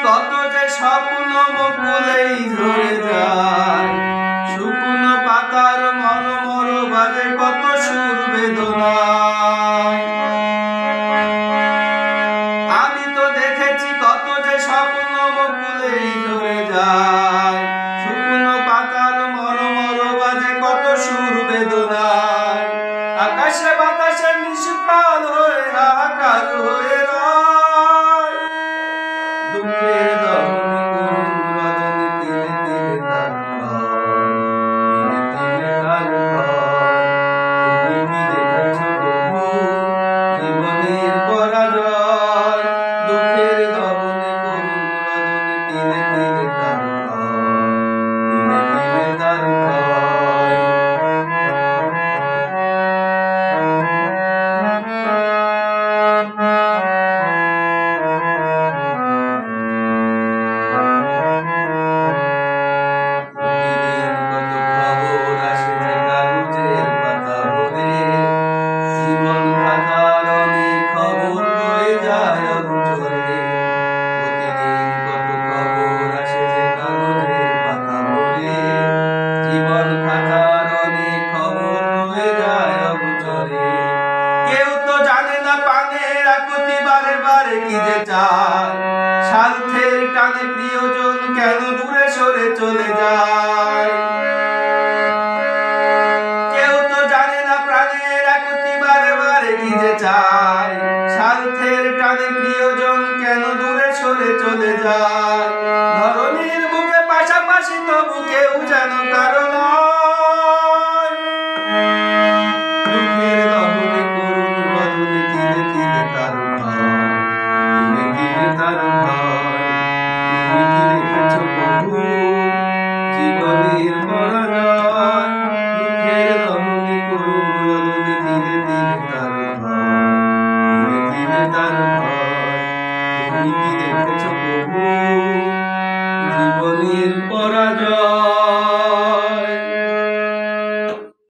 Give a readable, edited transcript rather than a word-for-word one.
কত যে স্বপ্ন মুকুলেই ঝরে যায়, শুকনো পাতার মরমর বাজে কত সুর বেদনায়। আমি তো দেখেছি কত যে স্বপ্ন মুকুলেই ঝরে যায়, শুকনো পাতার মরমর বাজে কত সুর বেদনায়। আকাশে বাতাসে নিষ্ফল হয়ে হাহাকার হয়ে রয়, দুঃখের দহনে করুণ রদনে তিলে তিলে তার ক্ষয়, তিলে তিলে তার ক্ষয়। তুমি কি দেখেছ প্রভু জীবনের পরাজয়, দুঃখের দহনে করুণ রদনে তিলে তিলে তার ক্ষয়, তিলে তিলে তার ক্ষয়। কেউ তো জানে না পানের আকুতি বারে বারে কি যে চায়, স্বার্থের টানে প্রিয়জন কেন দূরে সরে চলে যায়। কেউ তো জানে না প্রাণের আকুতি বারে বারে কি যে চায়, স্বার্থের টানে প্রিয়জন কেন দূরে সরে চলে যায়। ধরনীর বুকে পাশাপাশি তবু কেউ যেন কারো